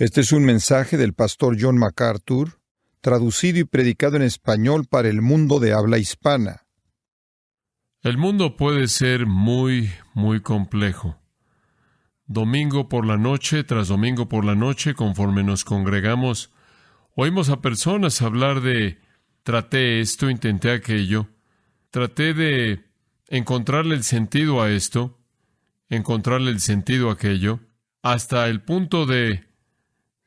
Este es un mensaje del pastor John MacArthur, traducido y predicado en español para el mundo de habla hispana. El mundo puede ser muy complejo. Domingo por la noche, tras domingo por la noche, conforme nos congregamos, oímos a personas hablar de traté esto, intenté aquello, traté de encontrarle el sentido a esto, encontrarle el sentido a aquello, hasta el punto de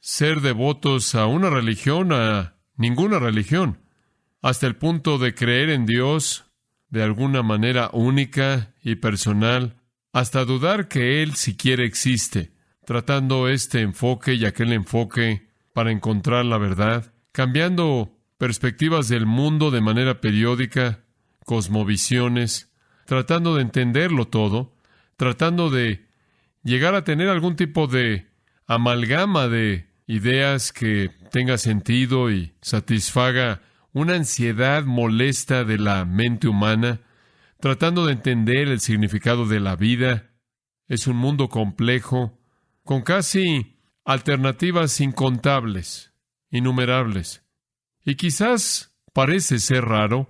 ser devotos a una religión, a ninguna religión, hasta el punto de creer en Dios de alguna manera única y personal, hasta dudar que Él siquiera existe, tratando este enfoque y aquel enfoque para encontrar la verdad, cambiando perspectivas del mundo de manera periódica, cosmovisiones, tratando de entenderlo todo, tratando de llegar a tener algún tipo de amalgama de ideas que tenga sentido y satisfaga una ansiedad molesta de la mente humana, tratando de entender el significado de la vida. Es un mundo complejo, con casi alternativas incontables, innumerables. Y quizás parece ser raro,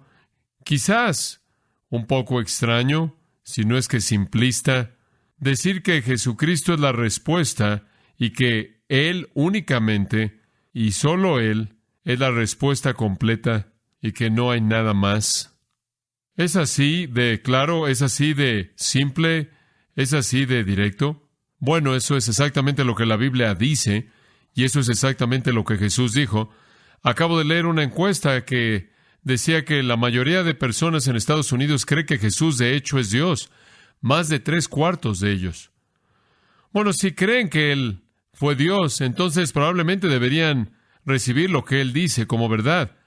quizás un poco extraño, si no es que simplista, decir que Jesucristo es la respuesta y que Él únicamente y solo Él es la respuesta completa y que no hay nada más. ¿Es así de claro? ¿Es así de simple? ¿Es así de directo? Bueno, eso es exactamente lo que la Biblia dice y eso es exactamente lo que Jesús dijo. Acabo de leer una encuesta que decía que la mayoría de personas en Estados Unidos cree que Jesús de hecho es Dios. Más de 3/4 de ellos. Bueno, si creen que Él fue Dios, entonces probablemente deberían recibir lo que Él dice como verdad.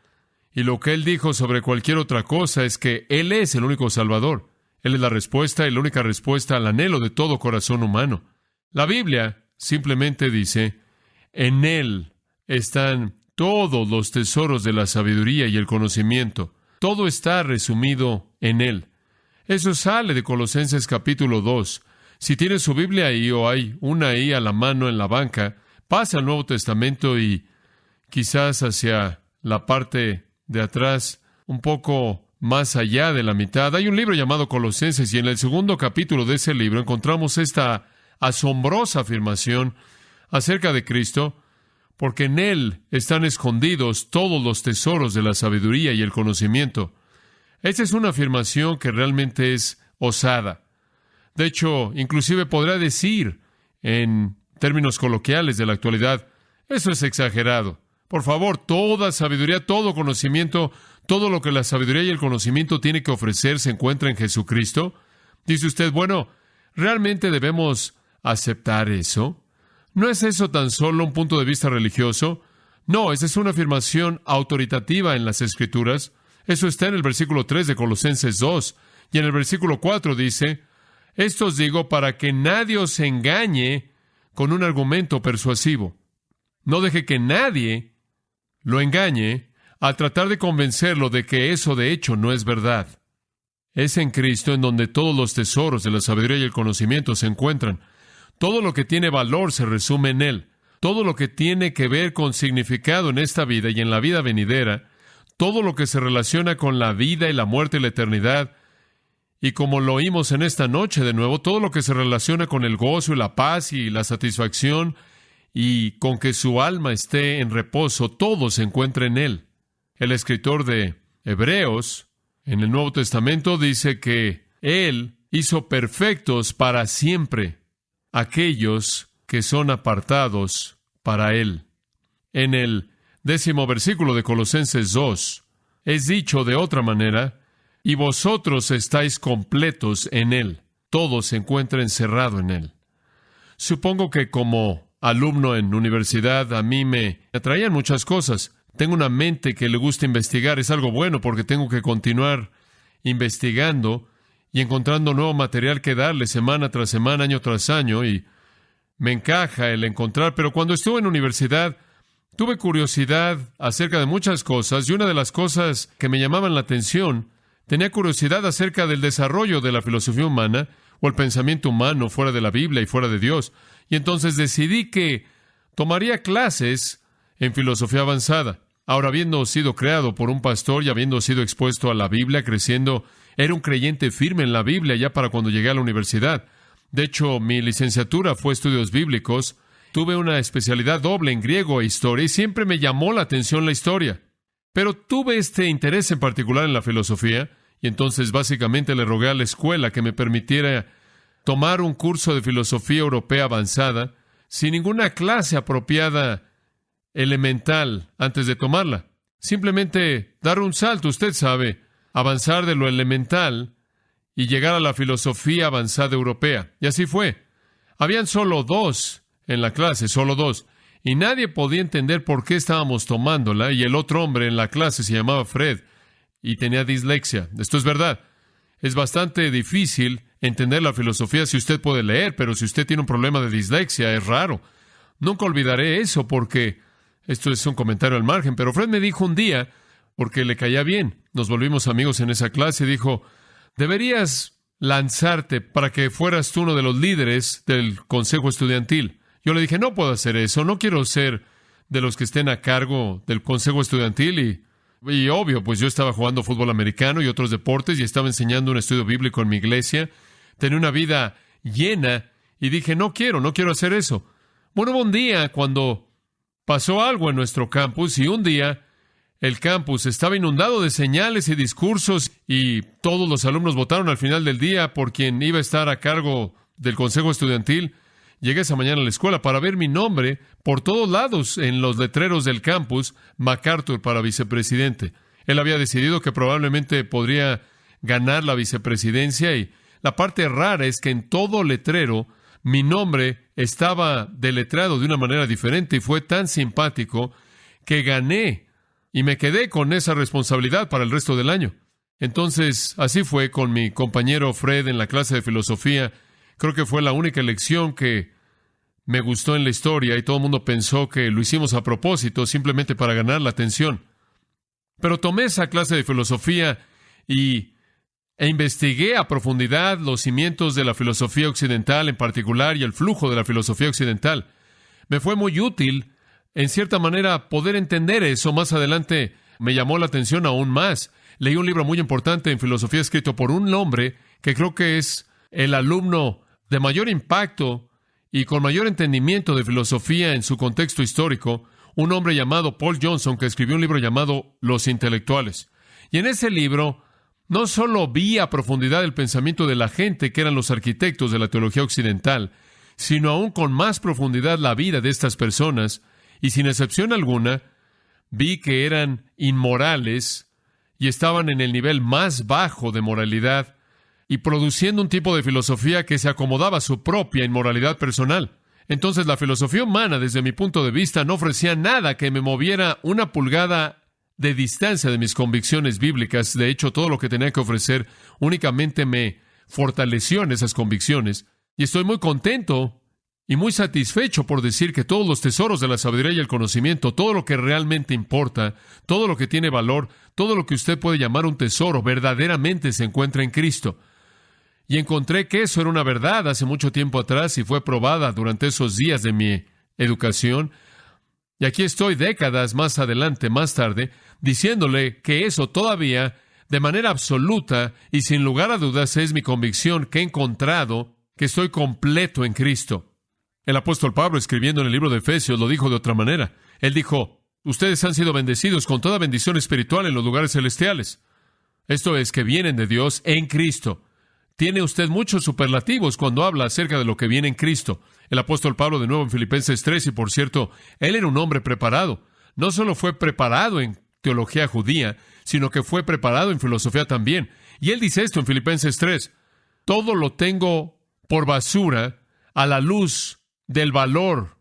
Y lo que Él dijo sobre cualquier otra cosa es que Él es el único Salvador. Él es la respuesta y la única respuesta al anhelo de todo corazón humano. La Biblia simplemente dice, en Él están todos los tesoros de la sabiduría y el conocimiento. Todo está resumido en Él. Eso sale de Colosenses capítulo 2. Si tiene su Biblia ahí o hay una ahí a la mano en la banca, pasa al Nuevo Testamento y quizás hacia la parte de atrás, un poco más allá de la mitad. Hay un libro llamado Colosenses y en el segundo capítulo de ese libro encontramos esta asombrosa afirmación acerca de Cristo, porque en Él están escondidos todos los tesoros de la sabiduría y el conocimiento. Esta es una afirmación que realmente es osada. De hecho, inclusive podrá decir, en términos coloquiales de la actualidad, eso es exagerado. Por favor, toda sabiduría, todo conocimiento, todo lo que la sabiduría y el conocimiento tiene que ofrecer se encuentra en Jesucristo. Dice usted, bueno, ¿realmente debemos aceptar eso? ¿No es eso tan solo un punto de vista religioso? No, esa es una afirmación autoritativa en las Escrituras. Eso está en el versículo 3 de Colosenses 2. Y en el versículo 4 dice, esto os digo para que nadie os engañe con un argumento persuasivo. No deje que nadie lo engañe al tratar de convencerlo de que eso de hecho no es verdad. Es en Cristo en donde todos los tesoros de la sabiduría y el conocimiento se encuentran. Todo lo que tiene valor se resume en Él. Todo lo que tiene que ver con significado en esta vida y en la vida venidera, todo lo que se relaciona con la vida y la muerte y la eternidad, y como lo oímos en esta noche de nuevo, todo lo que se relaciona con el gozo y la paz y la satisfacción y con que su alma esté en reposo, todo se encuentra en Él. El escritor de Hebreos, en el Nuevo Testamento, dice que Él hizo perfectos para siempre aquellos que son apartados para Él. En el 10º versículo de Colosenses 2, es dicho de otra manera, y vosotros estáis completos en Él. Todo se encuentra encerrado en Él. Supongo que como alumno en universidad a mí me atraían muchas cosas. Tengo una mente que le gusta investigar. Es algo bueno porque tengo que continuar investigando y encontrando nuevo material que darle semana tras semana, año tras año, y me encaja el encontrar. Pero cuando estuve en universidad, tuve curiosidad acerca de muchas cosas, y una de las cosas que me llamaban la atención, tenía curiosidad acerca del desarrollo de la filosofía humana o el pensamiento humano fuera de la Biblia y fuera de Dios. Y entonces decidí que tomaría clases en filosofía avanzada. Ahora, habiendo sido creado por un pastor y habiendo sido expuesto a la Biblia, creciendo, era un creyente firme en la Biblia ya para cuando llegué a la universidad. De hecho, mi licenciatura fue estudios bíblicos. Tuve una especialidad doble en griego e historia y siempre me llamó la atención la historia. Pero tuve este interés en particular en la filosofía y entonces básicamente le rogué a la escuela que me permitiera tomar un curso de filosofía europea avanzada sin ninguna clase apropiada elemental antes de tomarla. Simplemente dar un salto, usted sabe, avanzar de lo elemental y llegar a la filosofía avanzada europea. Y así fue. Habían solo 2 en la clase, solo 2. Y nadie podía entender por qué estábamos tomándola, y el otro hombre en la clase se llamaba Fred y tenía dislexia. Esto es verdad. Es bastante difícil entender la filosofía si usted puede leer, pero si usted tiene un problema de dislexia, es raro. Nunca olvidaré eso porque esto es un comentario al margen, pero Fred me dijo un día, porque le caía bien, nos volvimos amigos en esa clase, dijo, deberías lanzarte para que fueras tú uno de los líderes del consejo estudiantil. Yo le dije, no puedo hacer eso, no quiero ser de los que estén a cargo del consejo estudiantil y obvio, pues yo estaba jugando fútbol americano y otros deportes y estaba enseñando un estudio bíblico en mi iglesia, tenía una vida llena y dije, no quiero hacer eso. Bueno, hubo un día cuando pasó algo en nuestro campus y un día el campus estaba inundado de señales y discursos y todos los alumnos votaron al final del día por quien iba a estar a cargo del consejo estudiantil. Llegué esa mañana a la escuela para ver mi nombre por todos lados en los letreros del campus, MacArthur para vicepresidente. Él había decidido que probablemente podría ganar la vicepresidencia y la parte rara es que en todo letrero mi nombre estaba deletreado de una manera diferente y fue tan simpático que gané y me quedé con esa responsabilidad para el resto del año. Entonces, así fue con mi compañero Fred en la clase de filosofía. Creo que fue la única lección que me gustó en la historia y todo el mundo pensó que lo hicimos a propósito, simplemente para ganar la atención. Pero tomé esa clase de filosofía e investigué a profundidad los cimientos de la filosofía occidental en particular y el flujo de la filosofía occidental. Me fue muy útil, en cierta manera, poder entender eso. Más adelante me llamó la atención aún más. Leí un libro muy importante en filosofía escrito por un hombre que creo que es el alumno de mayor impacto y con mayor entendimiento de filosofía en su contexto histórico, un hombre llamado Paul Johnson, que escribió un libro llamado Los Intelectuales. Y en ese libro no solo vi a profundidad el pensamiento de la gente que eran los arquitectos de la teología occidental, sino aún con más profundidad la vida de estas personas, y sin excepción alguna, vi que eran inmorales y estaban en el nivel más bajo de moralidad y produciendo un tipo de filosofía que se acomodaba a su propia inmoralidad personal. Entonces, la filosofía humana, desde mi punto de vista, no ofrecía nada que me moviera una pulgada de distancia de mis convicciones bíblicas. De hecho, todo lo que tenía que ofrecer únicamente me fortaleció en esas convicciones. Y estoy muy contento y muy satisfecho por decir que todos los tesoros de la sabiduría y el conocimiento, todo lo que realmente importa, todo lo que tiene valor, todo lo que usted puede llamar un tesoro, verdaderamente se encuentra en Cristo. Y encontré que eso era una verdad hace mucho tiempo atrás y fue probada durante esos días de mi educación. Y aquí estoy décadas más adelante, más tarde, diciéndole que eso todavía, de manera absoluta y sin lugar a dudas, es mi convicción que he encontrado que estoy completo en Cristo. El apóstol Pablo, escribiendo en el libro de Efesios, lo dijo de otra manera. Él dijo, ustedes han sido bendecidos con toda bendición espiritual en los lugares celestiales. Esto es, que vienen de Dios en Cristo. Tiene usted muchos superlativos cuando habla acerca de lo que viene en Cristo. El apóstol Pablo, de nuevo en Filipenses 3, y por cierto, él era un hombre preparado. No solo fue preparado en teología judía, sino que fue preparado en filosofía también. Y él dice esto en Filipenses 3, todo lo tengo por basura a la luz del valor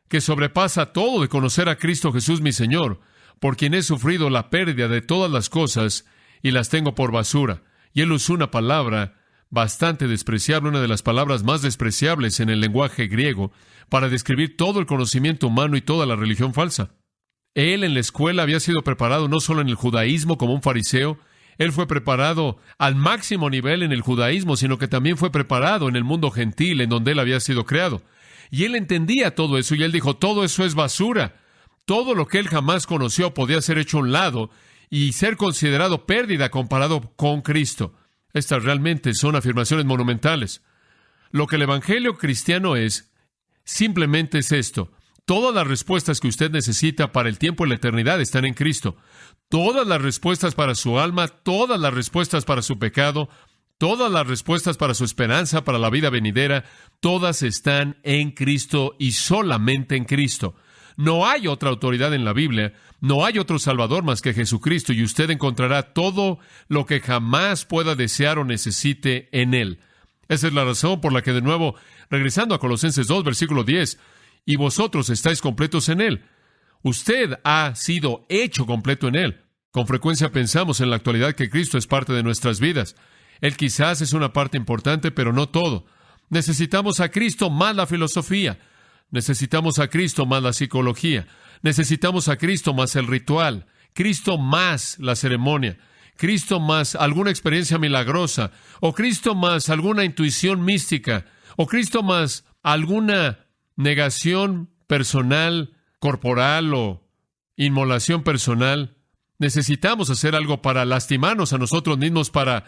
que sobrepasa todo de conocer a Cristo Jesús mi Señor, por quien he sufrido la pérdida de todas las cosas y las tengo por basura. Y él usó una palabra bastante despreciable, una de las palabras más despreciables en el lenguaje griego, para describir todo el conocimiento humano y toda la religión falsa. Él en la escuela había sido preparado no solo en el judaísmo como un fariseo, él fue preparado al máximo nivel en el judaísmo, sino que también fue preparado en el mundo gentil en donde él había sido creado. Y él entendía todo eso, y él dijo, todo eso es basura. Todo lo que él jamás conoció podía ser hecho a un lado y ser considerado pérdida comparado con Cristo. Estas realmente son afirmaciones monumentales. Lo que el Evangelio cristiano es, simplemente es esto. Todas las respuestas que usted necesita para el tiempo y la eternidad están en Cristo. Todas las respuestas para su alma, todas las respuestas para su pecado, todas las respuestas para su esperanza, para la vida venidera, todas están en Cristo y solamente en Cristo. No hay otra autoridad en la Biblia, no hay otro Salvador más que Jesucristo, y usted encontrará todo lo que jamás pueda desear o necesite en Él. Esa es la razón por la que, de nuevo, regresando a Colosenses 2, versículo 10, y vosotros estáis completos en Él. Usted ha sido hecho completo en Él. Con frecuencia pensamos en la actualidad que Cristo es parte de nuestras vidas. Él quizás es una parte importante, pero no todo. Necesitamos a Cristo más la filosofía. Necesitamos a Cristo más la psicología. Necesitamos a Cristo más el ritual. Cristo más la ceremonia. Cristo más alguna experiencia milagrosa. O Cristo más alguna intuición mística. O Cristo más alguna negación personal, corporal o inmolación personal. Necesitamos hacer algo para lastimarnos a nosotros mismos, para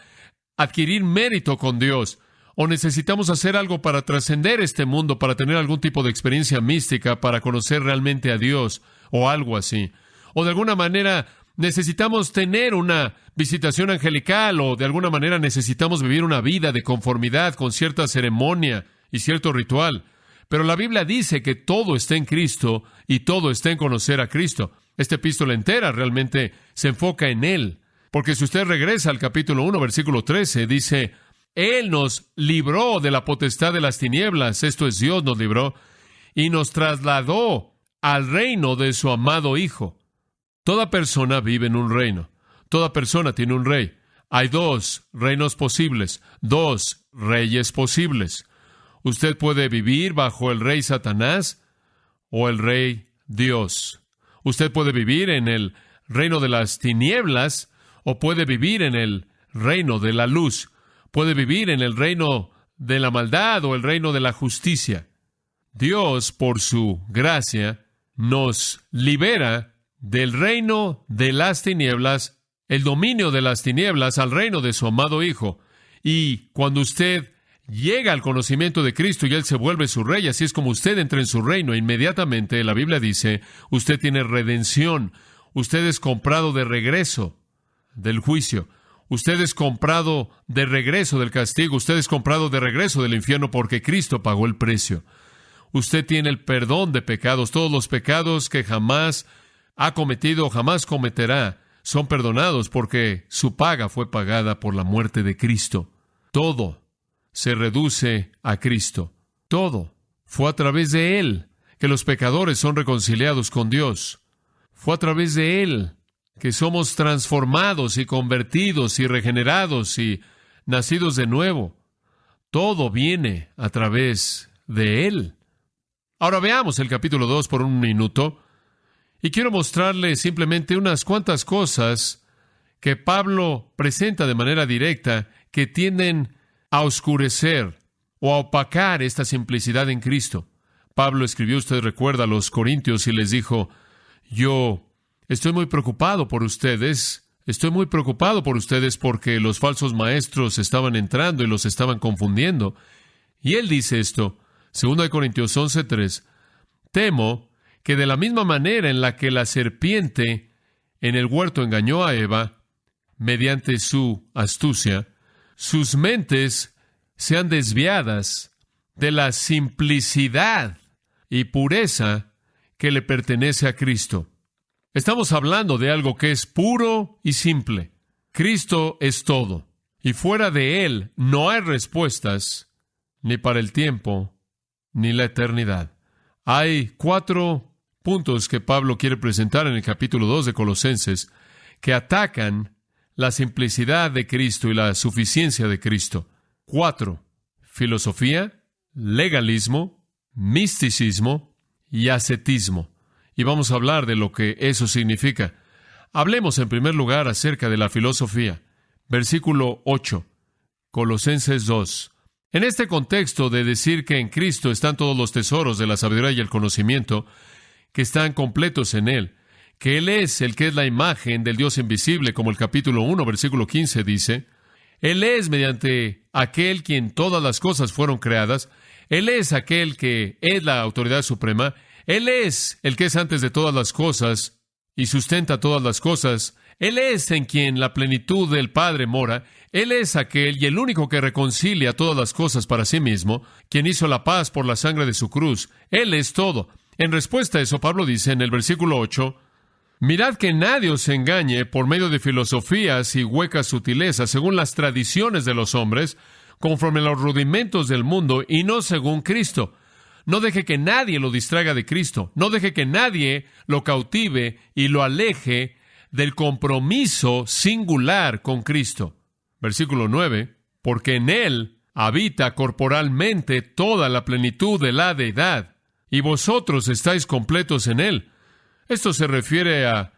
adquirir mérito con Dios. O necesitamos hacer algo para trascender este mundo, para tener algún tipo de experiencia mística, para conocer realmente a Dios, o algo así. O de alguna manera necesitamos tener una visitación angelical, o de alguna manera necesitamos vivir una vida de conformidad con cierta ceremonia y cierto ritual. Pero la Biblia dice que todo está en Cristo y todo está en conocer a Cristo. Esta epístola entera realmente se enfoca en Él. Porque si usted regresa al capítulo 1, versículo 13, dice, Él nos libró de la potestad de las tinieblas, esto es, Dios nos libró, y nos trasladó al reino de su amado Hijo. Toda persona vive en un reino. Toda persona tiene un rey. Hay dos reinos posibles, dos reyes posibles. Usted puede vivir bajo el rey Satanás o el rey Dios. Usted puede vivir en el reino de las tinieblas o puede vivir en el reino de la luz. Puede vivir en el reino de la maldad o el reino de la justicia. Dios, por su gracia, nos libera del reino de las tinieblas, el dominio de las tinieblas, al reino de su amado Hijo. Y cuando usted llega al conocimiento de Cristo y Él se vuelve su rey, así es como usted entra en su reino. Inmediatamente, la Biblia dice, usted tiene redención. Usted es comprado de regreso del juicio. Usted es comprado de regreso del castigo. Usted es comprado de regreso del infierno porque Cristo pagó el precio. Usted tiene el perdón de pecados. Todos los pecados que jamás ha cometido o jamás cometerá son perdonados porque su paga fue pagada por la muerte de Cristo. Todo se reduce a Cristo. Todo. Fue a través de Él que los pecadores son reconciliados con Dios. Fue a través de Él que somos transformados y convertidos y regenerados y nacidos de nuevo. Todo viene a través de Él. Ahora veamos el capítulo 2 por un minuto. Y quiero mostrarle simplemente unas cuantas cosas que Pablo presenta de manera directa que tienden a oscurecer o a opacar esta simplicidad en Cristo. Pablo escribió, usted recuerda, a los Corintios y les dijo, yo estoy muy preocupado por ustedes porque los falsos maestros estaban entrando y los estaban confundiendo. Y él dice esto, 2 Corintios 11:3, temo que de la misma manera en la que la serpiente en el huerto engañó a Eva, mediante su astucia, sus mentes sean desviadas de la simplicidad y pureza que le pertenece a Cristo. Estamos hablando de algo que es puro y simple. Cristo es todo, y fuera de Él no hay respuestas ni para el tiempo ni la eternidad. Hay 4 puntos que Pablo quiere presentar en el capítulo 2 de Colosenses que atacan la simplicidad de Cristo y la suficiencia de Cristo. 4. Filosofía, legalismo, misticismo y ascetismo. Y vamos a hablar de lo que eso significa. Hablemos en primer lugar acerca de la filosofía. Versículo 8, Colosenses 2. En este contexto de decir que en Cristo están todos los tesoros de la sabiduría y el conocimiento, que están completos en Él, que Él es el que es la imagen del Dios invisible, como el capítulo 1, versículo 15 dice, Él es mediante aquel quien todas las cosas fueron creadas, Él es aquel que es la autoridad suprema, Él es el que es antes de todas las cosas y sustenta todas las cosas, Él es en quien la plenitud del Padre mora, Él es aquel y el único que reconcilia todas las cosas para sí mismo, quien hizo la paz por la sangre de su cruz, Él es todo. En respuesta a eso, Pablo dice en el versículo 8, mirad que nadie os engañe por medio de filosofías y huecas sutilezas, según las tradiciones de los hombres, conforme a los rudimentos del mundo, y no según Cristo. No deje que nadie lo distraiga de Cristo. No deje que nadie lo cautive y lo aleje del compromiso singular con Cristo. Versículo 9, porque en Él habita corporalmente toda la plenitud de la deidad, y vosotros estáis completos en Él. Esto se refiere a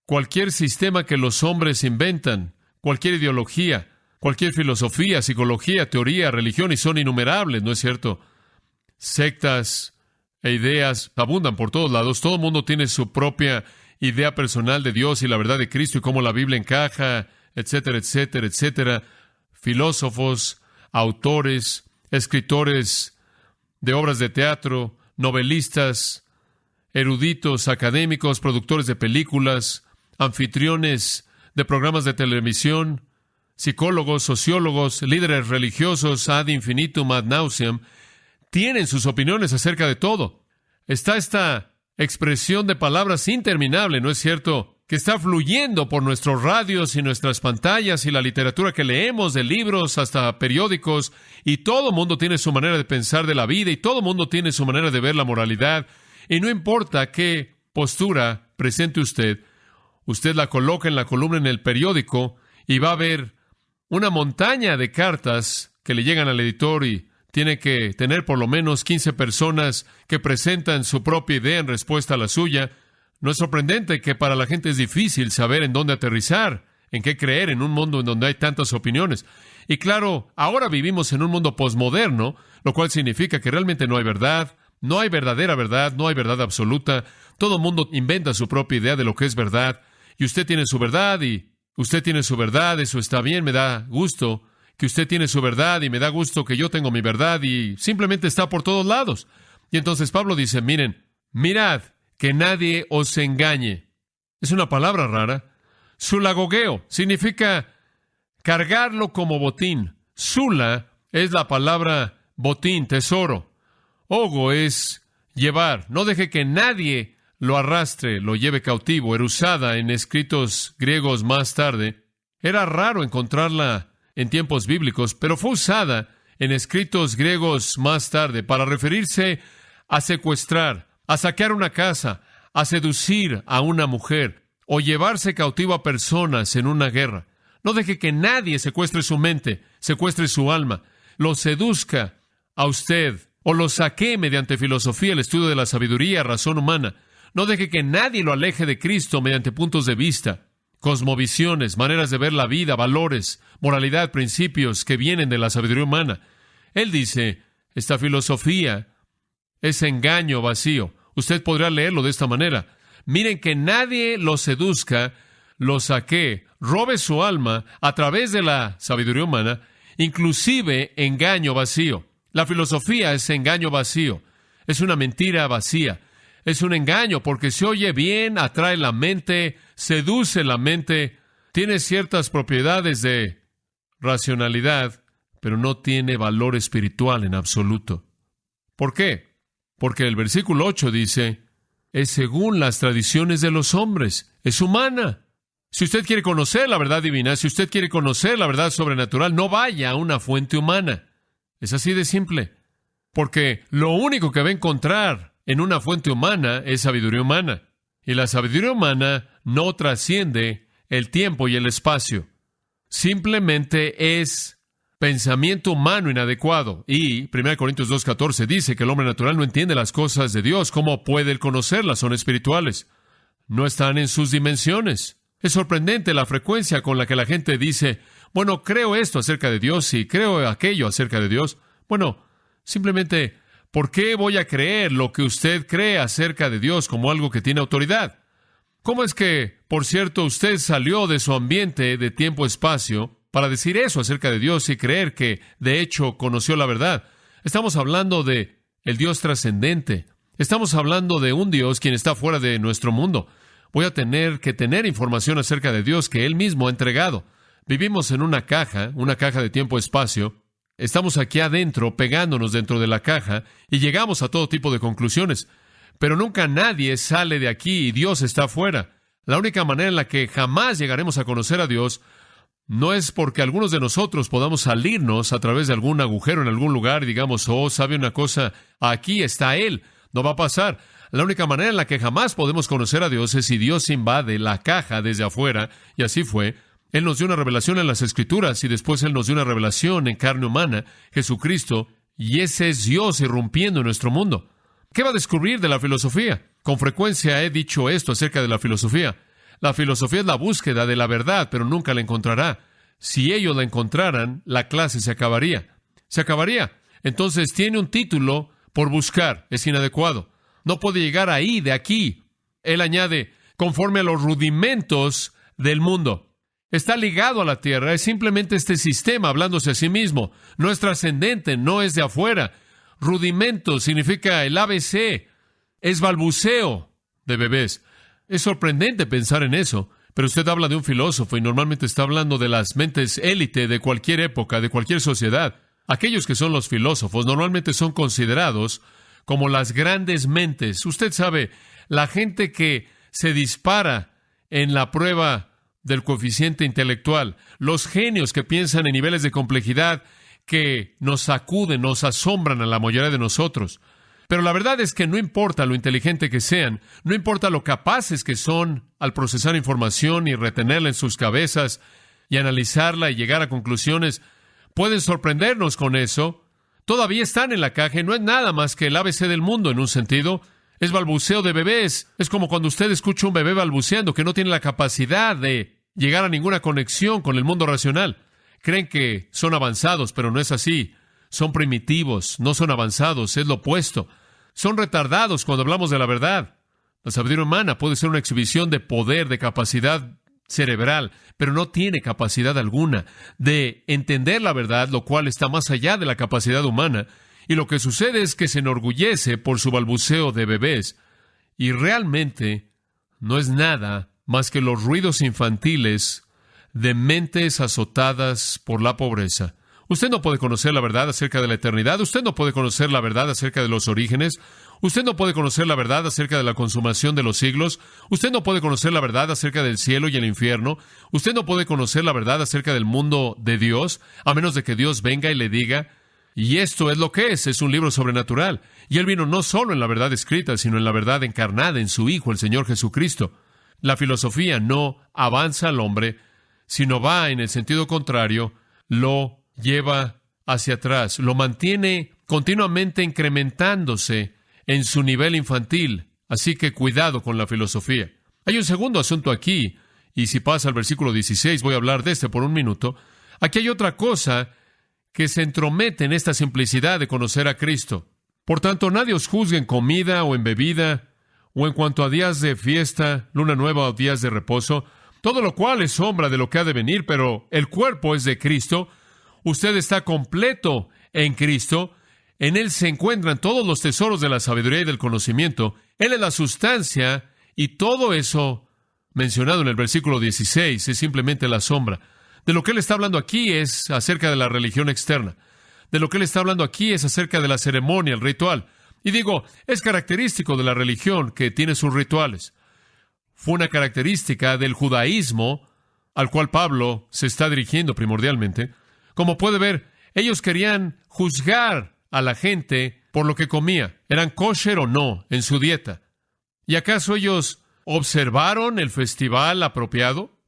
cualquier sistema que los hombres inventan, cualquier ideología, cualquier filosofía, psicología, teoría, religión, y son innumerables, ¿no es cierto? Sectas e ideas abundan por todos lados. Todo el mundo tiene su propia idea personal de Dios y la verdad de Cristo y cómo la Biblia encaja, etcétera, etcétera, etcétera. Filósofos, autores, escritores de obras de teatro, novelistas, eruditos, académicos, productores de películas, anfitriones de programas de televisión, psicólogos, sociólogos, líderes religiosos ad infinitum ad nauseam, tienen sus opiniones acerca de todo. Está esta expresión de palabras interminable, ¿no es cierto?, que está fluyendo por nuestros radios y nuestras pantallas y la literatura que leemos, de libros hasta periódicos, y todo mundo tiene su manera de pensar de la vida y todo mundo tiene su manera de ver la moralidad, y no importa qué postura presente usted la coloca en la columna en el periódico y va a ver una montaña de cartas que le llegan al editor y tiene que tener por lo menos 15 personas que presentan su propia idea en respuesta a la suya. No es sorprendente que para la gente es difícil saber en dónde aterrizar, en qué creer en un mundo en donde hay tantas opiniones. Y claro, ahora vivimos en un mundo posmoderno, lo cual significa que realmente no hay verdad, no hay verdadera verdad, no hay verdad absoluta. Todo el mundo inventa su propia idea de lo que es verdad. Y usted tiene su verdad y usted tiene su verdad, eso está bien, me da gusto que usted tiene su verdad y me da gusto que yo tengo mi verdad y simplemente está por todos lados. Y entonces Pablo dice, miren, mirad que nadie os engañe. Es una palabra rara. Sulagogeo significa cargarlo como botín. Sula es la palabra botín, tesoro. Ogo es llevar. No deje que nadie lo arrastre, lo lleve cautivo. Era usada en escritos griegos más tarde. Era raro encontrarla en tiempos bíblicos, pero fue usada en escritos griegos más tarde para referirse a secuestrar, a saquear una casa, a seducir a una mujer o llevarse cautivo a personas en una guerra. No deje que nadie secuestre su mente, secuestre su alma, lo seduzca a usted o lo saquee mediante filosofía, el estudio de la sabiduría, razón humana. No deje que nadie lo aleje de Cristo mediante puntos de vista, cosmovisiones, maneras de ver la vida, valores, moralidad, principios que vienen de la sabiduría humana. Él dice, esta filosofía es engaño vacío. Usted podrá leerlo de esta manera. Miren que nadie lo seduzca, lo saquee, robe su alma a través de la sabiduría humana, inclusive engaño vacío. La filosofía es engaño vacío. Es una mentira vacía. Es un engaño porque se oye bien, atrae la mente, seduce la mente, tiene ciertas propiedades de racionalidad, pero no tiene valor espiritual en absoluto. ¿Por qué? Porque el versículo 8 dice, es según las tradiciones de los hombres, es humana. Si usted quiere conocer la verdad divina, si usted quiere conocer la verdad sobrenatural, no vaya a una fuente humana. Es así de simple. Porque lo único que va a encontrar en una fuente humana es sabiduría humana. Y la sabiduría humana no trasciende el tiempo y el espacio. Simplemente es pensamiento humano inadecuado. Y 1 Corintios 2:14 dice que el hombre natural no entiende las cosas de Dios. ¿Cómo puede él conocerlas? Son espirituales. No están en sus dimensiones. Es sorprendente la frecuencia con la que la gente dice, bueno, creo esto acerca de Dios y creo aquello acerca de Dios. Bueno, simplemente, ¿por qué voy a creer lo que usted cree acerca de Dios como algo que tiene autoridad? ¿Cómo es que, por cierto, usted salió de su ambiente de tiempo-espacio para decir eso acerca de Dios y creer que, de hecho, conoció la verdad? Estamos hablando de el Dios trascendente. Estamos hablando de un Dios quien está fuera de nuestro mundo. Voy a tener que tener información acerca de Dios que Él mismo ha entregado. Vivimos en una caja de tiempo-espacio. Estamos aquí adentro, pegándonos dentro de la caja, y llegamos a todo tipo de conclusiones. Pero nunca nadie sale de aquí y Dios está afuera. La única manera en la que jamás llegaremos a conocer a Dios no es porque algunos de nosotros podamos salirnos a través de algún agujero en algún lugar y digamos, oh, ¿sabe una cosa? Aquí está Él. No va a pasar. La única manera en la que jamás podemos conocer a Dios es si Dios invade la caja desde afuera, y así fue. Él nos dio una revelación en las Escrituras y después Él nos dio una revelación en carne humana, Jesucristo, y ese es Dios irrumpiendo en nuestro mundo. ¿Qué va a descubrir de la filosofía? Con frecuencia he dicho esto acerca de la filosofía. La filosofía es la búsqueda de la verdad, pero nunca la encontrará. Si ellos la encontraran, la clase se acabaría. Se acabaría. Entonces tiene un título por buscar. Es inadecuado. No puede llegar ahí, de aquí. Él añade, conforme a los rudimentos del mundo. Está ligado a la tierra. Es simplemente este sistema hablándose a sí mismo. No es trascendente, no es de afuera. Rudimento significa el ABC. Es balbuceo de bebés. Es sorprendente pensar en eso, pero usted habla de un filósofo y normalmente está hablando de las mentes élite de cualquier época, de cualquier sociedad. Aquellos que son los filósofos normalmente son considerados como las grandes mentes. Usted sabe, la gente que se dispara en la prueba del coeficiente intelectual, los genios que piensan en niveles de complejidad que nos sacuden, nos asombran a la mayoría de nosotros. Pero la verdad es que no importa lo inteligente que sean, no importa lo capaces que son al procesar información y retenerla en sus cabezas y analizarla y llegar a conclusiones, pueden sorprendernos con eso. Todavía están en la caja y no es nada más que el ABC del mundo en un sentido. Es balbuceo de bebés. Es como cuando usted escucha un bebé balbuceando que no tiene la capacidad de llegar a ninguna conexión con el mundo racional. Creen que son avanzados, pero no es así. Son primitivos, no son avanzados, es lo opuesto. Son retardados cuando hablamos de la verdad. La sabiduría humana puede ser una exhibición de poder, de capacidad cerebral, pero no tiene capacidad alguna de entender la verdad, lo cual está más allá de la capacidad humana. Y lo que sucede es que se enorgullece por su balbuceo de bebés. Y realmente no es nada más que los ruidos infantiles de mentes azotadas por la pobreza. Usted no puede conocer la verdad acerca de la eternidad. Usted no puede conocer la verdad acerca de los orígenes. Usted no puede conocer la verdad acerca de la consumación de los siglos. Usted no puede conocer la verdad acerca del cielo y el infierno. Usted no puede conocer la verdad acerca del mundo de Dios, a menos de que Dios venga y le diga, y esto es lo que es un libro sobrenatural. Y Él vino no solo en la verdad escrita, sino en la verdad encarnada en su Hijo, el Señor Jesucristo. La filosofía no avanza al hombre, sino va en el sentido contrario, lo lleva hacia atrás, lo mantiene continuamente incrementándose en su nivel infantil. Así que cuidado con la filosofía. Hay un segundo asunto aquí, y si pasa al versículo 16, voy a hablar de este por un minuto. Aquí hay otra cosa que se entromete en esta simplicidad de conocer a Cristo. Por tanto, nadie os juzgue en comida o en bebida, o en cuanto a días de fiesta, luna nueva o días de reposo, todo lo cual es sombra de lo que ha de venir, pero el cuerpo es de Cristo. Usted está completo en Cristo. En Él se encuentran todos los tesoros de la sabiduría y del conocimiento. Él es la sustancia, y todo eso mencionado en el versículo 16 es simplemente la sombra. De lo que Él está hablando aquí es acerca de la religión externa. De lo que Él está hablando aquí es acerca de la ceremonia, el ritual. Y digo, es característico de la religión que tiene sus rituales. Fue una característica del judaísmo al cual Pablo se está dirigiendo primordialmente. Como puede ver, ellos querían juzgar a la gente por lo que comía. ¿Eran kosher o no en su dieta? ¿Y acaso ellos observaron el festival apropiado?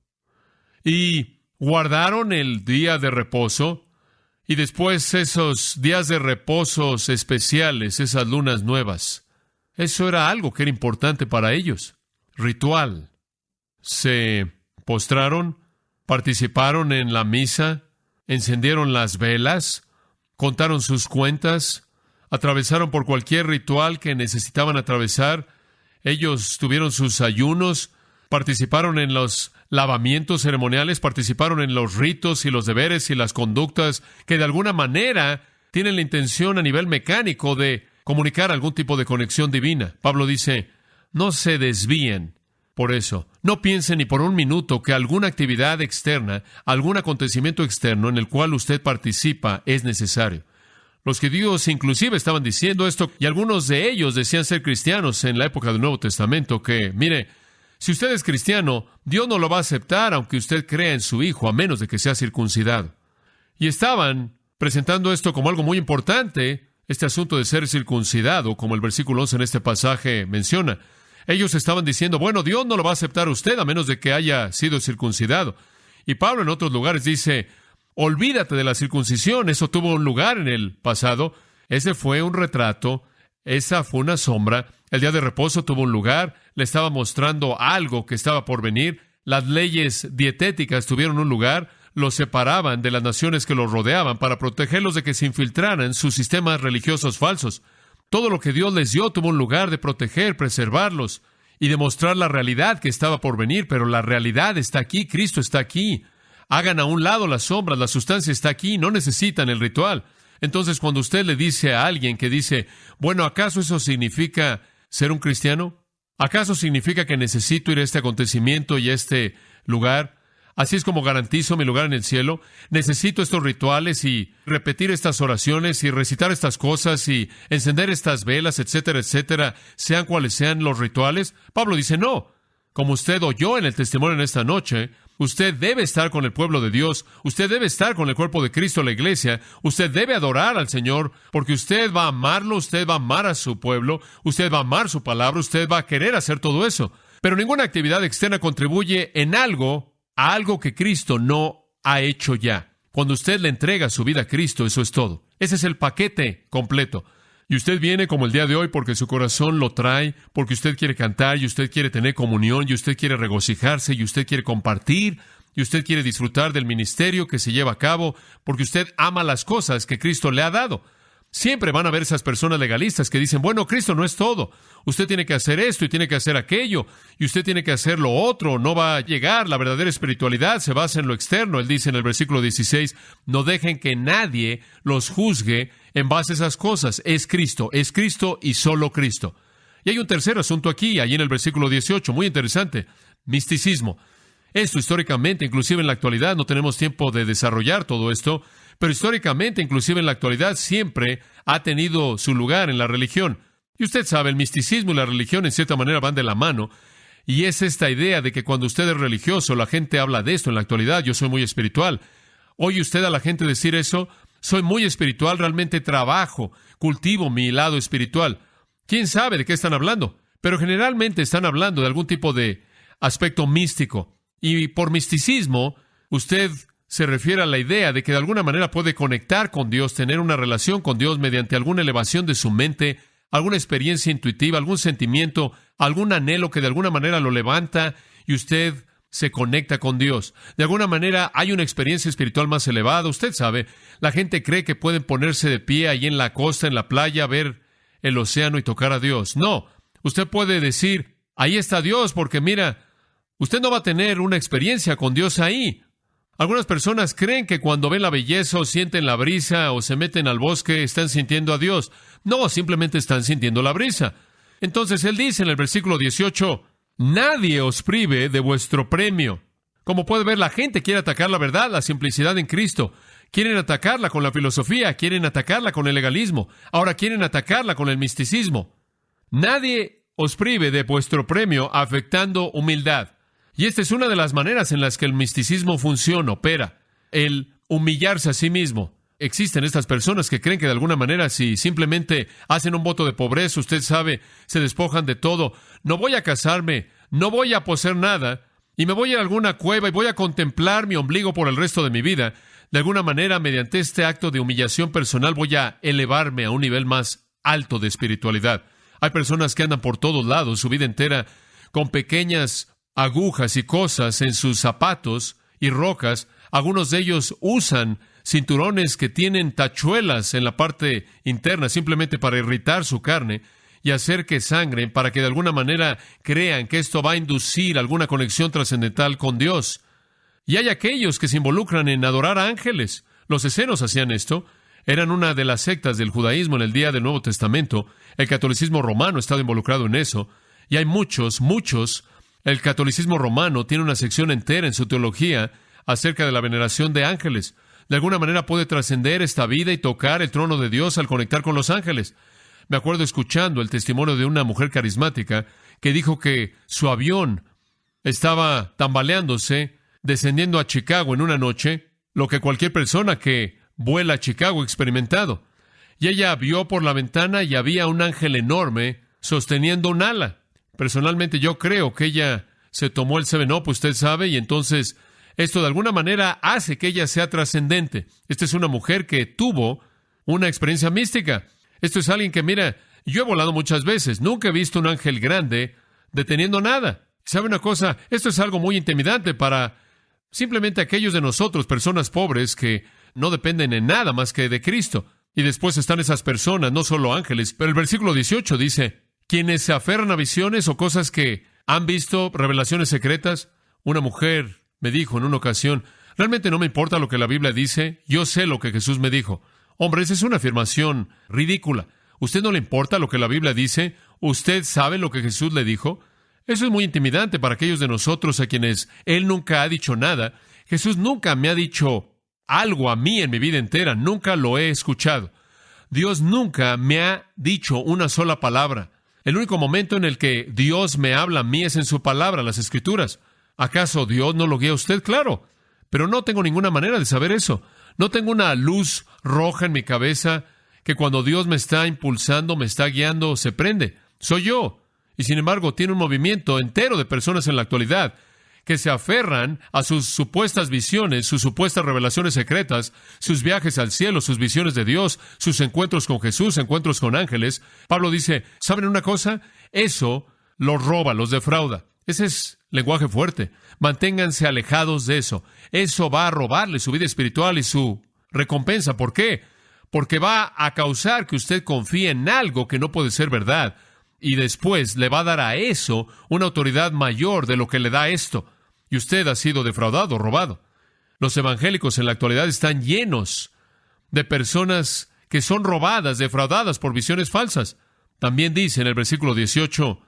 ¿Y guardaron el día de reposo? Y después esos días de reposos especiales, esas lunas nuevas. Eso era algo que era importante para ellos. Ritual. Se postraron, participaron en la misa, encendieron las velas, contaron sus cuentas, atravesaron por cualquier ritual que necesitaban atravesar. Ellos tuvieron sus ayunos, participaron en los lavamientos ceremoniales, participaron en los ritos y los deberes y las conductas que de alguna manera tienen la intención a nivel mecánico de comunicar algún tipo de conexión divina. Pablo dice, no se desvíen por eso. No piensen ni por un minuto que alguna actividad externa, algún acontecimiento externo en el cual usted participa es necesario. Los judíos inclusive estaban diciendo esto, y algunos de ellos decían ser cristianos en la época del Nuevo Testamento, que, mire, si usted es cristiano, Dios no lo va a aceptar aunque usted crea en su Hijo, a menos de que sea circuncidado. Y estaban presentando esto como algo muy importante, este asunto de ser circuncidado, como el versículo 11 en este pasaje menciona. Ellos estaban diciendo, bueno, Dios no lo va a aceptar a usted a menos de que haya sido circuncidado. Y Pablo en otros lugares dice, olvídate de la circuncisión, eso tuvo un lugar en el pasado, ese fue un retrato, esa fue una sombra, el día de reposo tuvo un lugar, le estaba mostrando algo que estaba por venir, las leyes dietéticas tuvieron un lugar, los separaban de las naciones que los rodeaban para protegerlos de que se infiltraran en sus sistemas religiosos falsos. Todo lo que Dios les dio tuvo un lugar de proteger, preservarlos y demostrar la realidad que estaba por venir, pero la realidad está aquí, Cristo está aquí. Hagan a un lado las sombras, la sustancia está aquí, no necesitan el ritual. Entonces, cuando usted le dice a alguien que dice, bueno, ¿acaso eso significa ser un cristiano? ¿Acaso significa que necesito ir a este acontecimiento y a este lugar? Así es como garantizo mi lugar en el cielo. Necesito estos rituales y repetir estas oraciones y recitar estas cosas y encender estas velas, etcétera, etcétera, sean cuales sean los rituales. Pablo dice, no. Como usted oyó en el testimonio en esta noche, usted debe estar con el pueblo de Dios, usted debe estar con el cuerpo de Cristo, la iglesia, usted debe adorar al Señor, porque usted va a amarlo, usted va a amar a su pueblo, usted va a amar su palabra, usted va a querer hacer todo eso. Pero ninguna actividad externa contribuye en algo a algo que Cristo no ha hecho ya. Cuando usted le entrega su vida a Cristo, eso es todo. Ese es el paquete completo. Y usted viene como el día de hoy porque su corazón lo trae, porque usted quiere cantar y usted quiere tener comunión y usted quiere regocijarse y usted quiere compartir y usted quiere disfrutar del ministerio que se lleva a cabo porque usted ama las cosas que Cristo le ha dado. Siempre van a haber esas personas legalistas que dicen, bueno, Cristo no es todo. Usted tiene que hacer esto y tiene que hacer aquello y usted tiene que hacer lo otro. No va a llegar. La verdadera espiritualidad se basa en lo externo. Él dice en el versículo 16, no dejen que nadie los juzgue en base a esas cosas. Es Cristo y solo Cristo. Y hay un tercer asunto aquí, ahí en el versículo 18, muy interesante. Misticismo. Esto históricamente, inclusive en la actualidad, no tenemos tiempo de desarrollar todo esto, pero históricamente, inclusive en la actualidad, siempre ha tenido su lugar en la religión. Y usted sabe, el misticismo y la religión en cierta manera van de la mano, y es esta idea de que cuando usted es religioso, la gente habla de esto en la actualidad, yo soy muy espiritual. ¿Oye usted a la gente decir eso? Soy muy espiritual, realmente trabajo, cultivo mi lado espiritual. ¿Quién sabe de qué están hablando? Pero generalmente están hablando de algún tipo de aspecto místico. Y por misticismo, usted se refiere a la idea de que de alguna manera puede conectar con Dios, tener una relación con Dios mediante alguna elevación de su mente, alguna experiencia intuitiva, algún sentimiento, algún anhelo que de alguna manera lo levanta y usted se conecta con Dios. De alguna manera hay una experiencia espiritual más elevada. Usted sabe, la gente cree que pueden ponerse de pie ahí en la costa, en la playa, ver el océano y tocar a Dios. No, usted puede decir, ahí está Dios, porque mira, usted no va a tener una experiencia con Dios ahí. Algunas personas creen que cuando ven la belleza o sienten la brisa o se meten al bosque están sintiendo a Dios. No, simplemente están sintiendo la brisa. Entonces él dice en el versículo 18, nadie os prive de vuestro premio. Como puede ver, la gente quiere atacar la verdad, la simplicidad en Cristo. Quieren atacarla con la filosofía, quieren atacarla con el legalismo. Ahora quieren atacarla con el misticismo. Nadie os prive de vuestro premio afectando humildad. Y esta es una de las maneras en las que el misticismo funciona, opera. El humillarse a sí mismo. Existen estas personas que creen que de alguna manera si simplemente hacen un voto de pobreza, usted sabe, se despojan de todo. No voy a casarme, no voy a poseer nada, y me voy a ir a alguna cueva y voy a contemplar mi ombligo por el resto de mi vida. De alguna manera, mediante este acto de humillación personal, voy a elevarme a un nivel más alto de espiritualidad. Hay personas que andan por todos lados su vida entera con pequeñas agujas y cosas en sus zapatos y rocas. Algunos de ellos usan cinturones que tienen tachuelas en la parte interna simplemente para irritar su carne y hacer que sangren, para que de alguna manera crean que esto va a inducir alguna conexión trascendental con Dios. Y hay aquellos que se involucran en adorar a ángeles. Los essenos hacían esto. Eran una de las sectas del judaísmo en el día del Nuevo Testamento. El catolicismo romano estaba involucrado en eso. Y hay muchos. El catolicismo romano tiene una sección entera en su teología acerca de la veneración de ángeles. De alguna manera puede trascender esta vida y tocar el trono de Dios al conectar con los ángeles. Me acuerdo escuchando el testimonio de una mujer carismática que dijo que su avión estaba tambaleándose, descendiendo a Chicago en una noche, lo que cualquier persona que vuela a Chicago ha experimentado. Y ella vio por la ventana y había un ángel enorme sosteniendo un ala. Personalmente yo creo que ella se tomó el 7-Up, usted sabe, y entonces esto de alguna manera hace que ella sea trascendente. Esta es una mujer que tuvo una experiencia mística. Esto es alguien que, mira, yo he volado muchas veces, nunca he visto un ángel grande deteniendo nada. ¿Sabe una cosa? Esto es algo muy intimidante para simplemente aquellos de nosotros, personas pobres que no dependen en nada más que de Cristo. Y después están esas personas, no solo ángeles, pero el versículo 18 dice, quienes se aferran a visiones o cosas que han visto, revelaciones secretas. Una mujer me dijo en una ocasión, realmente no me importa lo que la Biblia dice, yo sé lo que Jesús me dijo. Hombre, esa es una afirmación ridícula. ¿Usted no le importa lo que la Biblia dice? ¿Usted sabe lo que Jesús le dijo? Eso es muy intimidante para aquellos de nosotros a quienes Él nunca ha dicho nada. Jesús nunca me ha dicho algo a mí en mi vida entera. Nunca lo he escuchado. Dios nunca me ha dicho una sola palabra. El único momento en el que Dios me habla a mí es en su palabra, las Escrituras. ¿Acaso Dios no lo guía a usted? Claro. Pero no tengo ninguna manera de saber eso. No tengo una luz roja en mi cabeza que cuando Dios me está impulsando, me está guiando, se prende. Soy yo. Y sin embargo, tiene un movimiento entero de personas en la actualidad que se aferran a sus supuestas visiones, sus supuestas revelaciones secretas, sus viajes al cielo, sus visiones de Dios, sus encuentros con Jesús, encuentros con ángeles. Pablo dice, ¿saben una cosa? Eso los roba, los defrauda. Ese es lenguaje fuerte. Manténganse alejados de eso. Eso va a robarle su vida espiritual y su recompensa. ¿Por qué? Porque va a causar que usted confíe en algo que no puede ser verdad. Y después le va a dar a eso una autoridad mayor de lo que le da esto. Y usted ha sido defraudado, robado. Los evangélicos en la actualidad están llenos de personas que son robadas, defraudadas por visiones falsas. También dice en el versículo 18,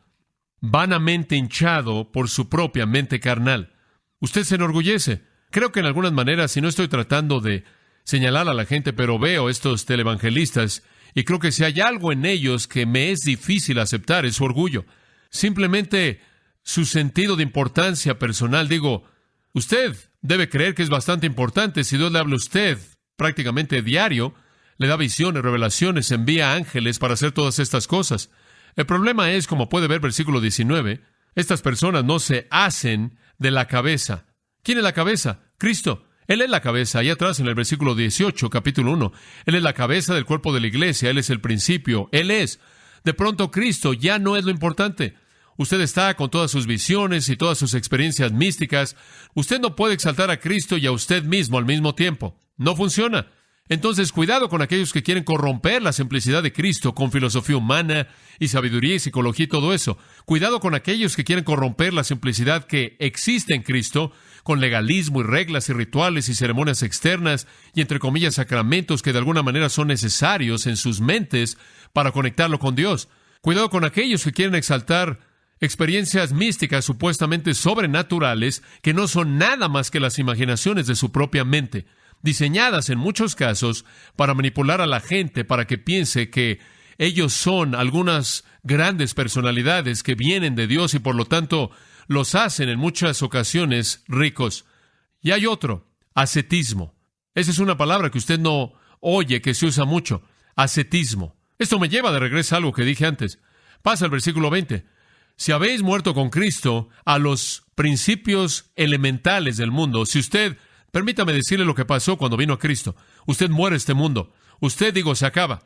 vanamente hinchado por su propia mente carnal. Usted se enorgullece. Creo que en algunas maneras, si no estoy tratando de señalar a la gente, pero veo estos televangelistas y creo que si hay algo en ellos que me es difícil aceptar es su orgullo. Simplemente su sentido de importancia personal. Digo, usted debe creer que es bastante importante. Si Dios le habla a usted prácticamente diario, le da visiones, revelaciones, envía ángeles para hacer todas estas cosas. El problema es, como puede ver versículo 19, estas personas no se hacen de la cabeza. ¿Quién es la cabeza? Cristo. Él es la cabeza. Allá atrás en el versículo 18, capítulo 1, Él es la cabeza del cuerpo de la iglesia. Él es el principio. Él es. De pronto Cristo ya no es lo importante. Usted está con todas sus visiones y todas sus experiencias místicas. Usted no puede exaltar a Cristo y a usted mismo al mismo tiempo. No funciona. Entonces, cuidado con aquellos que quieren corromper la simplicidad de Cristo con filosofía humana y sabiduría y psicología y todo eso. Cuidado con aquellos que quieren corromper la simplicidad que existe en Cristo con legalismo y reglas y rituales y ceremonias externas y, entre comillas, sacramentos que de alguna manera son necesarios en sus mentes para conectarlo con Dios. Cuidado con aquellos que quieren exaltar experiencias místicas supuestamente sobrenaturales que no son nada más que las imaginaciones de su propia mente, diseñadas en muchos casos para manipular a la gente para que piense que ellos son algunas grandes personalidades que vienen de Dios y por lo tanto los hacen en muchas ocasiones ricos. Y hay otro, ascetismo. Esa es una palabra que usted no oye que se usa mucho, ascetismo. Esto me lleva de regreso a algo que dije antes. Pasa al versículo 20. Si habéis muerto con Cristo a los principios elementales del mundo, si usted, permítame decirle lo que pasó cuando vino a Cristo. Usted muere este mundo. Usted, se acaba.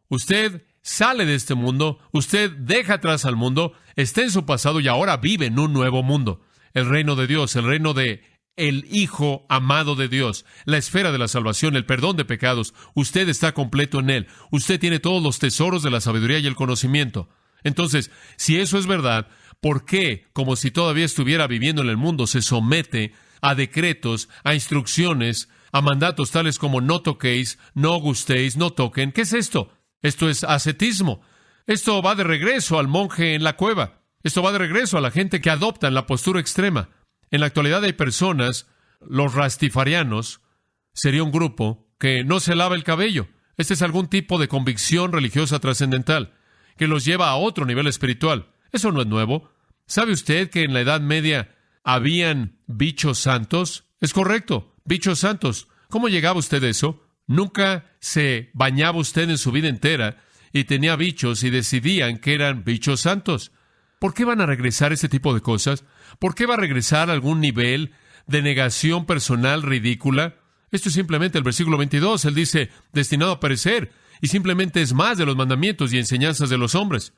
Usted sale de este mundo. Usted deja atrás al mundo. Está en su pasado y ahora vive en un nuevo mundo. El reino de Dios, el reino de el Hijo amado de Dios, la esfera de la salvación, el perdón de pecados. Usted está completo en Él. Usted tiene todos los tesoros de la sabiduría y el conocimiento. Entonces, si eso es verdad, ¿por qué, como si todavía estuviera viviendo en el mundo, se somete a decretos, a instrucciones, a mandatos tales como no toquéis, no gustéis, no toquen? ¿Qué es esto? Esto es ascetismo. Esto va de regreso al monje en la cueva. Esto va de regreso a la gente que adopta la postura extrema. En la actualidad hay personas, los rastafarianos, sería un grupo que no se lava el cabello. Este es algún tipo de convicción religiosa trascendental que los lleva a otro nivel espiritual. Eso no es nuevo. ¿Sabe usted que en la Edad Media habían bichos santos? Es correcto, bichos santos. ¿Cómo llegaba usted a eso? Nunca se bañaba usted en su vida entera y tenía bichos y decidían que eran bichos santos. ¿Por qué van a regresar ese tipo de cosas? ¿Por qué va a regresar a algún nivel de negación personal ridícula? Esto es simplemente el versículo 22. Él dice, destinado a perecer, y simplemente es más de los mandamientos y enseñanzas de los hombres.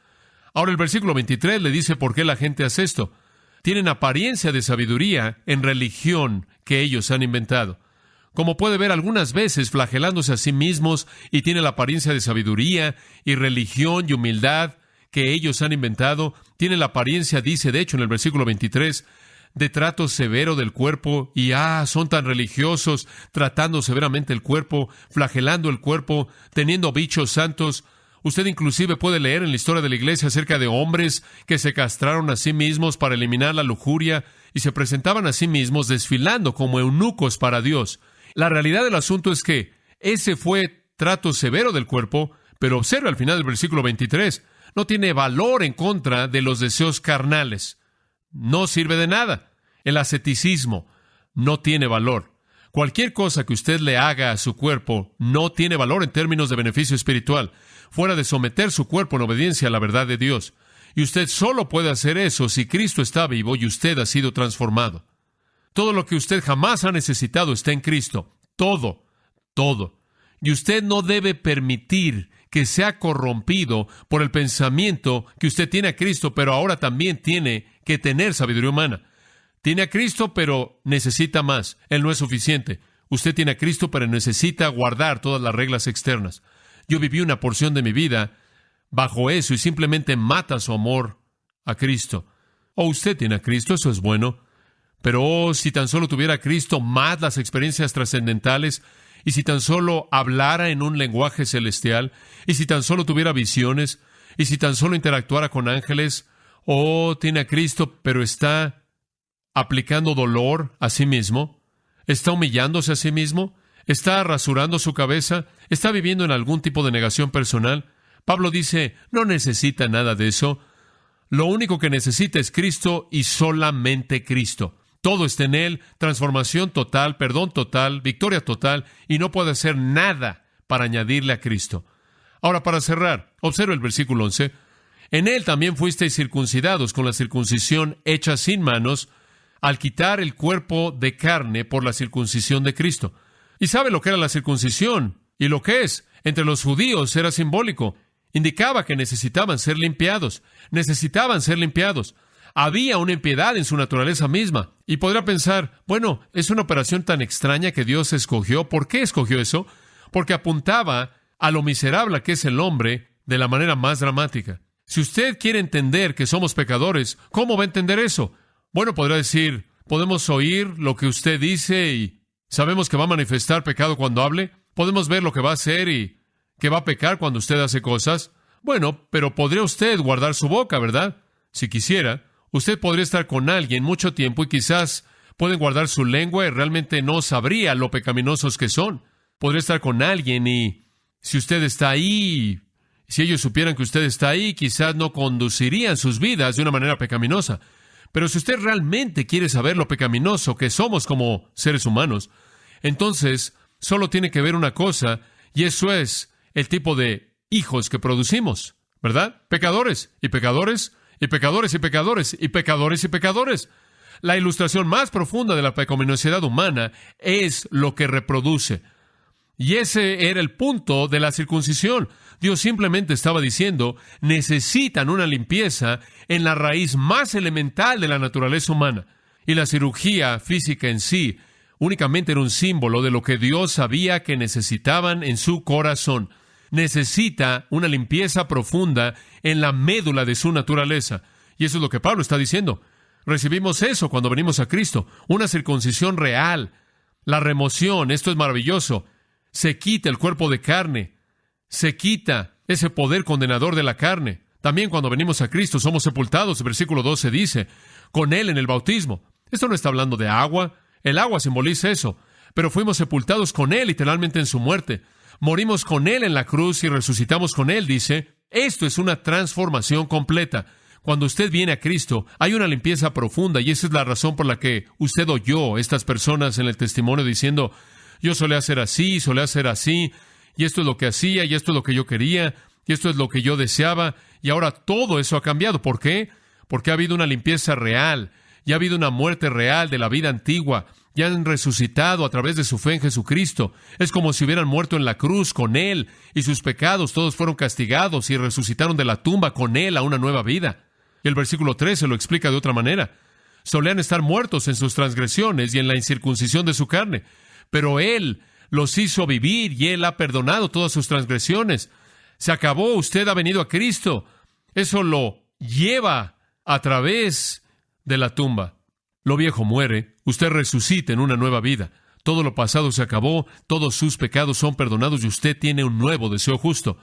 Ahora el versículo 23 le dice por qué la gente hace esto. Tienen apariencia de sabiduría en religión que ellos han inventado. Como puede ver, algunas veces flagelándose a sí mismos, y tiene la apariencia de sabiduría y religión y humildad que ellos han inventado. Tiene la apariencia, dice de hecho en el versículo 23, de trato severo del cuerpo, y son tan religiosos, tratando severamente el cuerpo, flagelando el cuerpo, teniendo bichos santos. Usted inclusive puede leer en la historia de la iglesia acerca de hombres que se castraron a sí mismos para eliminar la lujuria y se presentaban a sí mismos desfilando como eunucos para Dios. La realidad del asunto es que ese fue trato severo del cuerpo, pero observe al final del versículo 23, no tiene valor en contra de los deseos carnales. No sirve de nada. El asceticismo no tiene valor. Cualquier cosa que usted le haga a su cuerpo no tiene valor en términos de beneficio espiritual, fuera de someter su cuerpo en obediencia a la verdad de Dios. Y usted solo puede hacer eso si Cristo está vivo y usted ha sido transformado. Todo lo que usted jamás ha necesitado está en Cristo. Todo. Y usted no debe permitir que sea corrompido por el pensamiento que usted tiene a Cristo, pero ahora también tiene que tener sabiduría humana. Tiene a Cristo, pero necesita más. Él no es suficiente. Usted tiene a Cristo, pero necesita guardar todas las reglas externas. Yo viví una porción de mi vida bajo eso y simplemente mata su amor a Cristo. Usted tiene a Cristo, eso es bueno. Pero si tan solo tuviera a Cristo, más las experiencias trascendentales, y si tan solo hablara en un lenguaje celestial, y si tan solo tuviera visiones, y si tan solo interactuara con ángeles, tiene a Cristo, pero está aplicando dolor a sí mismo, está humillándose a sí mismo, está rasurando su cabeza, está viviendo en algún tipo de negación personal. Pablo dice, no necesita nada de eso. Lo único que necesita es Cristo y solamente Cristo. Todo está en Él, transformación total, perdón total, victoria total, y no puede hacer nada para añadirle a Cristo. Ahora, para cerrar, observa el versículo 11. En Él también fuisteis circuncidados con la circuncisión hecha sin manos, al quitar el cuerpo de carne por la circuncisión de Cristo. ¿Y sabe lo que era la circuncisión? Y lo que es. Entre los judíos era simbólico. Indicaba que necesitaban ser limpiados. Había una impiedad en su naturaleza misma. Y podrá pensar, bueno, es una operación tan extraña que Dios escogió. ¿Por qué escogió eso? Porque apuntaba a lo miserable que es el hombre de la manera más dramática. Si usted quiere entender que somos pecadores, ¿cómo va a entender eso? Bueno, podrá decir, podemos oír lo que usted dice y sabemos que va a manifestar pecado cuando hable. Podemos ver lo que va a hacer y que va a pecar cuando usted hace cosas. Bueno, pero podría usted guardar su boca, ¿verdad? Si quisiera. Usted podría estar con alguien mucho tiempo y quizás pueden guardar su lengua y realmente no sabría lo pecaminosos que son. Podría estar con alguien y si usted está ahí, si ellos supieran que usted está ahí, quizás no conducirían sus vidas de una manera pecaminosa. Pero si usted realmente quiere saber lo pecaminoso que somos como seres humanos, entonces solo tiene que ver una cosa, y eso es el tipo de hijos que producimos, ¿verdad? Pecadores, y pecadores, y pecadores, y pecadores, y pecadores, y pecadores. La ilustración más profunda de la pecaminosidad humana es lo que reproduce. Y ese era el punto de la circuncisión. Dios simplemente estaba diciendo, necesitan una limpieza en la raíz más elemental de la naturaleza humana. Y la cirugía física en sí únicamente era un símbolo de lo que Dios sabía que necesitaban en su corazón. Necesita una limpieza profunda en la médula de su naturaleza. Y eso es lo que Pablo está diciendo. Recibimos eso cuando venimos a Cristo, una circuncisión real, la remoción. Esto es maravilloso. Se quita el cuerpo de carne, se quita ese poder condenador de la carne. También cuando venimos a Cristo somos sepultados. El versículo 12 dice, con Él en el bautismo. Esto no está hablando de agua. El agua simboliza eso. Pero fuimos sepultados con Él literalmente en su muerte. Morimos con Él en la cruz y resucitamos con Él, dice. Esto es una transformación completa. Cuando usted viene a Cristo, hay una limpieza profunda, y esa es la razón por la que usted oyó estas personas en el testimonio diciendo, yo solía hacer así, y esto es lo que hacía, y esto es lo que yo quería, y esto es lo que yo deseaba, y ahora todo eso ha cambiado. ¿Por qué? Porque ha habido una limpieza real, y ha habido una muerte real de la vida antigua, y han resucitado a través de su fe en Jesucristo. Es como si hubieran muerto en la cruz con Él, y sus pecados todos fueron castigados, y resucitaron de la tumba con Él a una nueva vida. Y el versículo 13 lo explica de otra manera. Solían estar muertos en sus transgresiones y en la incircuncisión de su carne, pero Él los hizo vivir y Él ha perdonado todas sus transgresiones. Se acabó, usted ha venido a Cristo. Eso lo lleva a través de la tumba. Lo viejo muere, usted resucita en una nueva vida. Todo lo pasado se acabó, todos sus pecados son perdonados y usted tiene un nuevo deseo justo.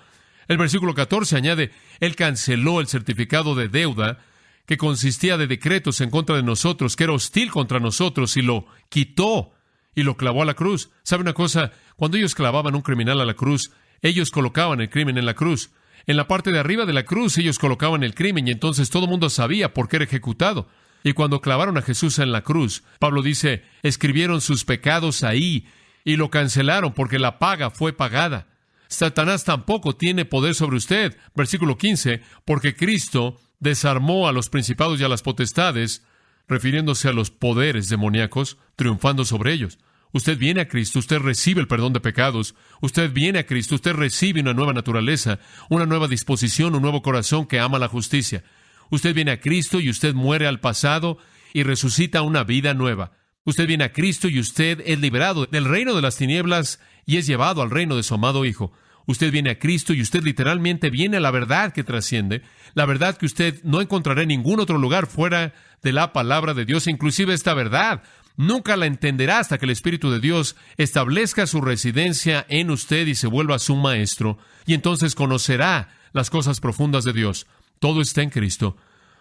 El versículo 14 añade, Él canceló el certificado de deuda que consistía de decretos en contra de nosotros, que era hostil contra nosotros, y lo quitó y lo clavó a la cruz. ¿Sabe una cosa? Cuando ellos clavaban un criminal a la cruz, ellos colocaban el crimen en la cruz. En la parte de arriba de la cruz ellos colocaban el crimen, y entonces todo el mundo sabía por qué era ejecutado. Y cuando clavaron a Jesús en la cruz, Pablo dice, escribieron sus pecados ahí y lo cancelaron porque la paga fue pagada. Satanás tampoco tiene poder sobre usted. Versículo 15, porque Cristo desarmó a los principados y a las potestades, refiriéndose a los poderes demoníacos, triunfando sobre ellos. Usted viene a Cristo, usted recibe el perdón de pecados. Usted viene a Cristo, usted recibe una nueva naturaleza, una nueva disposición, un nuevo corazón que ama la justicia. Usted viene a Cristo y usted muere al pasado y resucita una vida nueva. Usted viene a Cristo y usted es liberado del reino de las tinieblas y es llevado al reino de su amado Hijo. Usted viene a Cristo y usted literalmente viene a la verdad que trasciende, la verdad que usted no encontrará en ningún otro lugar fuera de la palabra de Dios. Inclusive esta verdad nunca la entenderá hasta que el Espíritu de Dios establezca su residencia en usted y se vuelva su maestro, y entonces conocerá las cosas profundas de Dios. Todo está en Cristo.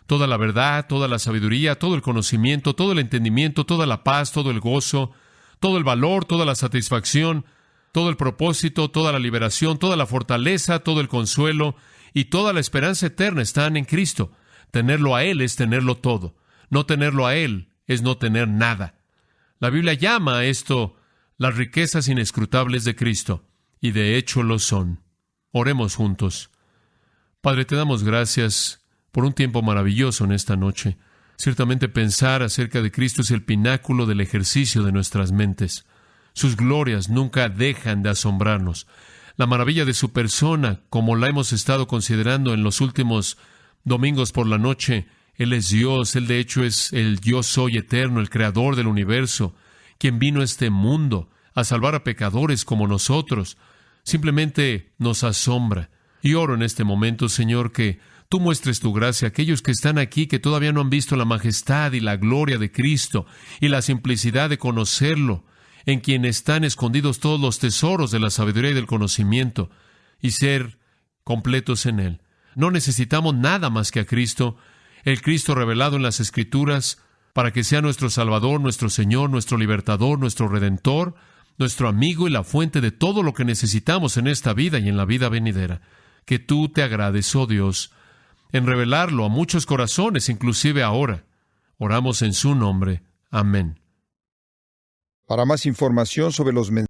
Toda la verdad, toda la sabiduría, todo el conocimiento, todo el entendimiento, toda la paz, todo el gozo, todo el valor, toda la satisfacción, todo el propósito, toda la liberación, toda la fortaleza, todo el consuelo y toda la esperanza eterna están en Cristo. Tenerlo a Él es tenerlo todo. No tenerlo a Él es no tener nada. La Biblia llama a esto las riquezas inescrutables de Cristo, y de hecho lo son. Oremos juntos. Padre, te damos gracias por un tiempo maravilloso en esta noche. Ciertamente pensar acerca de Cristo es el pináculo del ejercicio de nuestras mentes. Sus glorias nunca dejan de asombrarnos. La maravilla de su persona, como la hemos estado considerando en los últimos domingos por la noche, Él es Dios, Él de hecho es el Yo Soy eterno, el Creador del universo, quien vino a este mundo a salvar a pecadores como nosotros. Simplemente nos asombra. Y oro en este momento, Señor, que Tú muestres tu gracia a aquellos que están aquí, que todavía no han visto la majestad y la gloria de Cristo y la simplicidad de conocerlo, en quien están escondidos todos los tesoros de la sabiduría y del conocimiento, y ser completos en Él. No necesitamos nada más que a Cristo, el Cristo revelado en las Escrituras, para que sea nuestro Salvador, nuestro Señor, nuestro Libertador, nuestro Redentor, nuestro amigo y la fuente de todo lo que necesitamos en esta vida y en la vida venidera. Que Tú te agrades, oh Dios, en revelarlo a muchos corazones, inclusive ahora. Oramos en su nombre. Amén. Para más información sobre los mensajes